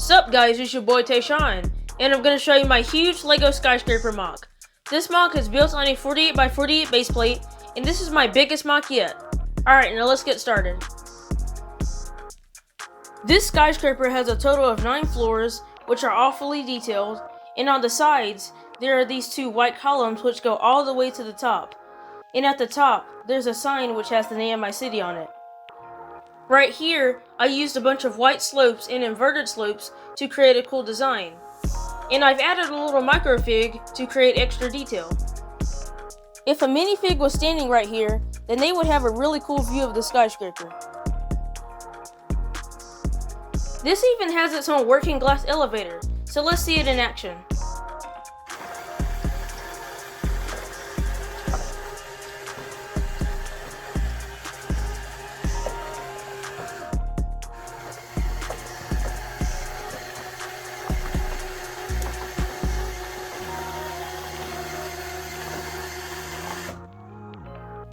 Sup guys, it's your boy Tayshon, and I'm going to show you my huge LEGO Skyscraper MOC. This MOC is built on a 48x48 base plate, and this is my biggest MOC yet. Alright, now let's get started. This skyscraper has a total of 9 floors, which are all fully detailed, and on the sides, there are these 2 white columns which go all the way to the top. And at the top, there's a sign which has the name of my city on it. Right here, I used a bunch of white slopes and inverted slopes to create a cool design. And I've added a little microfig to create extra detail. If a minifig was standing right here, then they would have a really cool view of the skyscraper. This even has its own working glass elevator, so let's see it in action.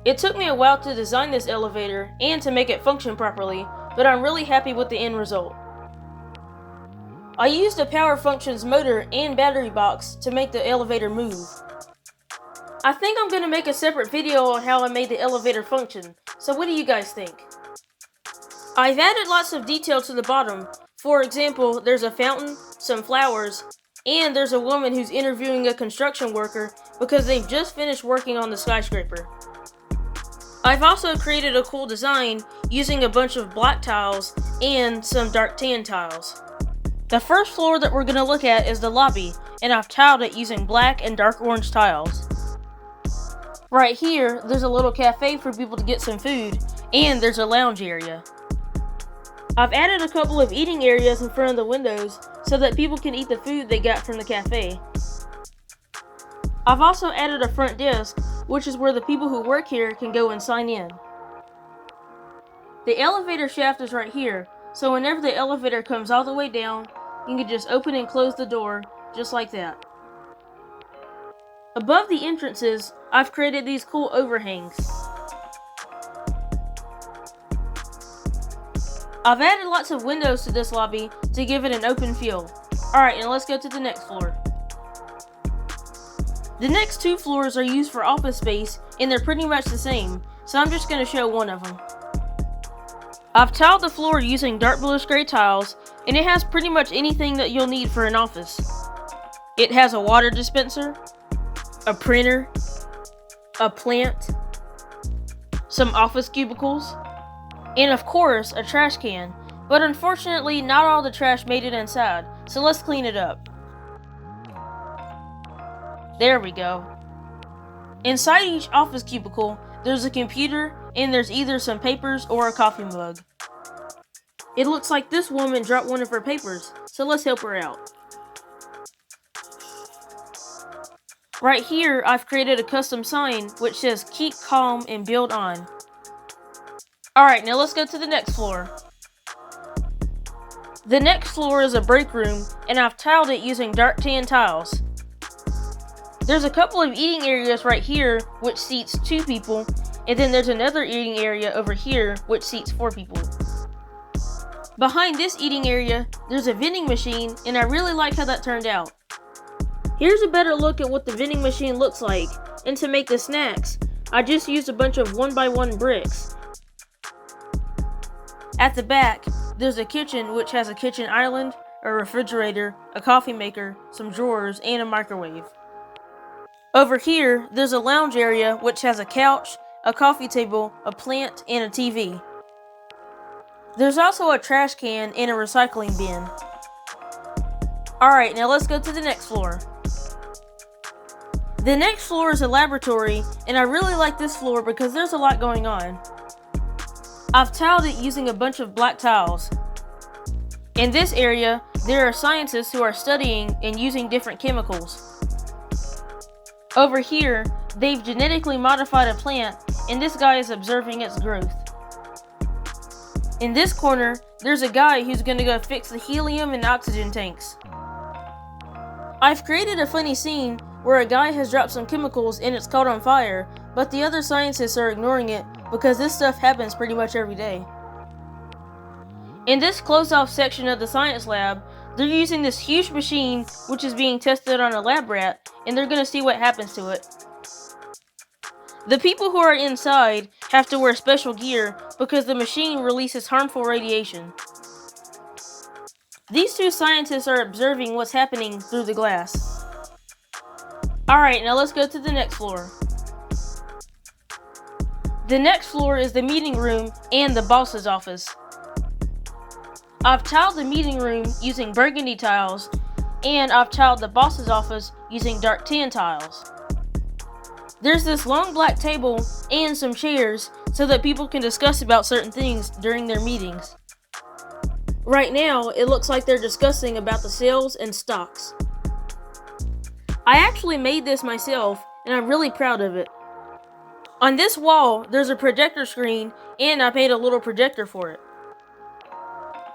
It took me a while to design this elevator and to make it function properly, but I'm really happy with the end result. I used a power functions motor and battery box to make the elevator move. I think I'm going to make a separate video on how I made the elevator function, so what do you guys think? I've added lots of detail to the bottom. For example, there's a fountain, some flowers, and there's a woman who's interviewing a construction worker because they've just finished working on the skyscraper. I've also created a cool design using a bunch of black tiles and some dark tan tiles. The first floor that we're going to look at is the lobby, and I've tiled it using black and dark orange tiles. Right here, there's a little cafe for people to get some food, and there's a lounge area. I've added a couple of eating areas in front of the windows so that people can eat the food they got from the cafe. I've also added a front desk, which is where the people who work here can go and sign in. The elevator shaft is right here, so whenever the elevator comes all the way down, you can just open and close the door, just like that. Above the entrances, I've created these cool overhangs. I've added lots of windows to this lobby to give it an open feel. Alright, now let's go to the next floor. The next 2 floors are used for office space, and they're pretty much the same, so I'm just going to show one of them. I've tiled the floor using dark bluish gray tiles, and it has pretty much anything that you'll need for an office. It has a water dispenser, a printer, a plant, some office cubicles, and of course a trash can, but unfortunately not all the trash made it inside, so let's clean it up. There we go. Inside each office cubicle, there's a computer, and there's either some papers or a coffee mug. It looks like this woman dropped one of her papers, so let's help her out. Right here, I've created a custom sign which says "Keep calm and build on." Alright, now let's go to the next floor. The next floor is a break room, and I've tiled it using dark tan tiles. There's a couple of eating areas right here which seats 2 people, and then there's another eating area over here which seats 4 people. Behind this eating area, there's a vending machine, and I really like how that turned out. Here's a better look at what the vending machine looks like, and to make the snacks, I just used a bunch of 1x1 bricks. At the back, there's a kitchen which has a kitchen island, a refrigerator, a coffee maker, some drawers, and a microwave. Over here, there's a lounge area which has a couch, a coffee table, a plant, and a TV. There's also a trash can and a recycling bin. Alright, now let's go to the next floor. The next floor is a laboratory, and I really like this floor because there's a lot going on. I've tiled it using a bunch of black tiles. In this area, there are scientists who are studying and using different chemicals. Over here, they've genetically modified a plant, and this guy is observing its growth. In this corner, there's a guy who's going to go fix the helium and oxygen tanks. I've created a funny scene where a guy has dropped some chemicals and it's caught on fire, but the other scientists are ignoring it because this stuff happens pretty much every day. In this closed-off section of the science lab, they're using this huge machine which is being tested on a lab rat, and they're going to see what happens to it. The people who are inside have to wear special gear because the machine releases harmful radiation. These two scientists are observing what's happening through the glass. Alright, now let's go to the next floor. The next floor is the meeting room and the boss's office. I've tiled the meeting room using burgundy tiles, and I've tiled the boss's office using dark tan tiles. There's this long black table and some chairs so that people can discuss about certain things during their meetings. Right now, it looks like they're discussing about the sales and stocks. I actually made this myself, and I'm really proud of it. On this wall, there's a projector screen, and I made a little projector for it.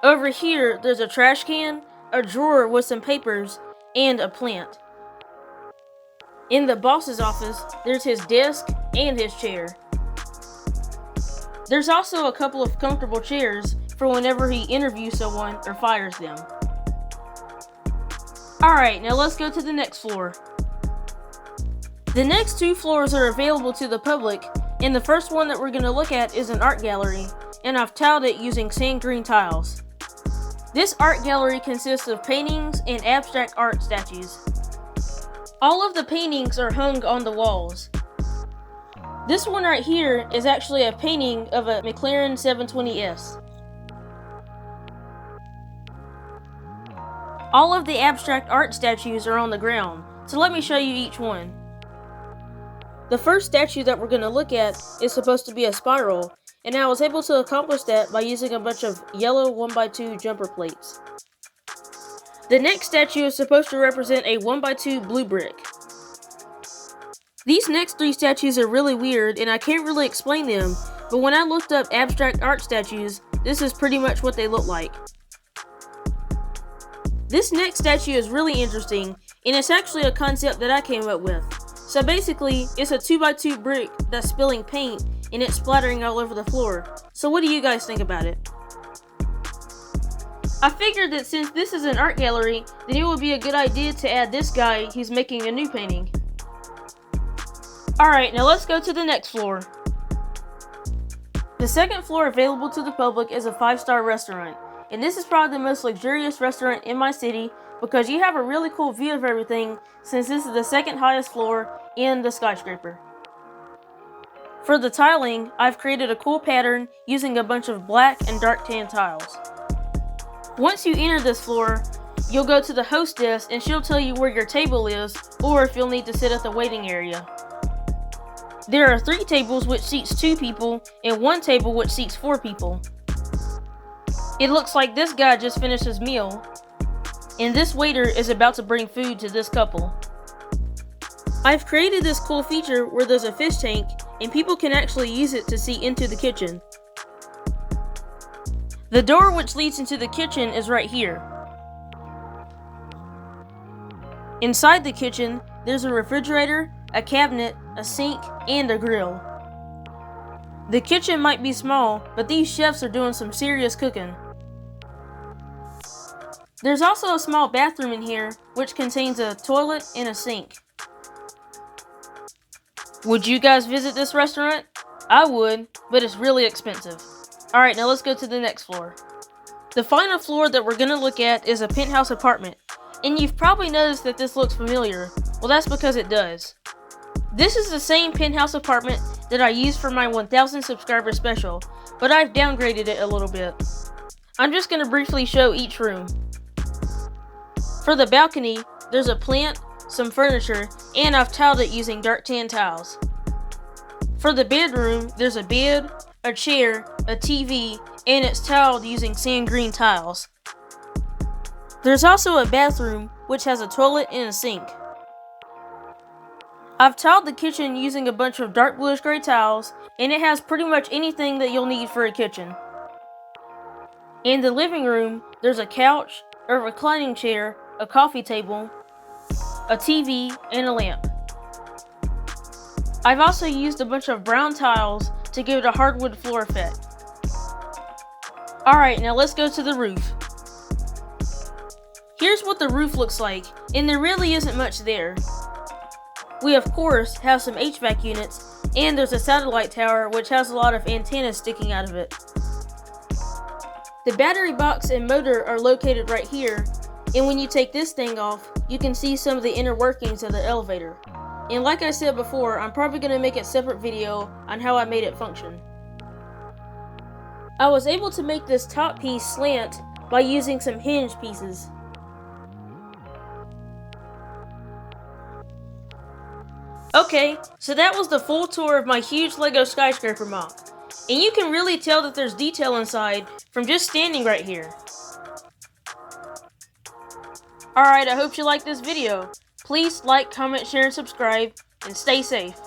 Over here, there's a trash can, a drawer with some papers, and a plant. In the boss's office, there's his desk and his chair. There's also a couple of comfortable chairs for whenever he interviews someone or fires them. Alright, now let's go to the next floor. The next two floors are available to the public, and the first one that we're going to look at is an art gallery, and I've tiled it using sand green tiles. This art gallery consists of paintings and abstract art statues. All of the paintings are hung on the walls. This one right here is actually a painting of a McLaren 720S. All of the abstract art statues are on the ground, so let me show you each one. The first statue that we're going to look at is supposed to be a spiral, and I was able to accomplish that by using a bunch of yellow 1x2 jumper plates. The next statue is supposed to represent a 1x2 blue brick. These next three statues are really weird, and I can't really explain them, but when I looked up abstract art statues, this is pretty much what they look like. This next statue is really interesting, and it's actually a concept that I came up with. So basically, it's a 2x2 brick that's spilling paint, and it's splattering all over the floor. So what do you guys think about it? I figured that since this is an art gallery, then it would be a good idea to add this guy who's making a new painting. Alright, now let's go to the next floor. The second floor available to the public is a 5-star restaurant, and this is probably the most luxurious restaurant in my city because you have a really cool view of everything since this is the second highest floor in the skyscraper. For the tiling, I've created a cool pattern using a bunch of black and dark tan tiles. Once you enter this floor, you'll go to the host desk and she'll tell you where your table is or if you'll need to sit at the waiting area. There are 3 tables which seats 2 people and 1 table which seats 4 people. It looks like this guy just finished his meal, and this waiter is about to bring food to this couple. I've created this cool feature where there's a fish tank and people can actually use it to see into the kitchen. The door which leads into the kitchen is right here. Inside the kitchen, there's a refrigerator, a cabinet, a sink, and a grill. The kitchen might be small, but these chefs are doing some serious cooking. There's also a small bathroom in here, which contains a toilet and a sink. Would you guys visit this restaurant? I would, but it's really expensive. Alright, now let's go to the next floor. The final floor that we're going to look at is a penthouse apartment, and you've probably noticed that this looks familiar. Well, that's because it does. This is the same penthouse apartment that I used for my 1000 subscriber special, but I've downgraded it a little bit. I'm just going to briefly show each room. For the balcony, there's a plant, some furniture, and I've tiled it using dark tan tiles. For the bedroom, there's a bed, a chair, a TV, and it's tiled using sand green tiles. There's also a bathroom, which has a toilet and a sink. I've tiled the kitchen using a bunch of dark bluish gray tiles, and it has pretty much anything that you'll need for a kitchen. In the living room, there's a couch, a reclining chair, a coffee table, a TV, and a lamp. I've also used a bunch of brown tiles to give it a hardwood floor effect. Alright, now let's go to the roof. Here's what the roof looks like, and there really isn't much there. We of course have some HVAC units, and there's a satellite tower which has a lot of antennas sticking out of it. The battery box and motor are located right here, and when you take this thing off, you can see some of the inner workings of the elevator. And like I said before, I'm probably going to make a separate video on how I made it function. I was able to make this top piece slant by using some hinge pieces. Okay, so that was the full tour of my huge Lego skyscraper MOC. And you can really tell that there's detail inside from just standing right here. Alright, I hope you liked this video. Please like, comment, share, and subscribe, and stay safe.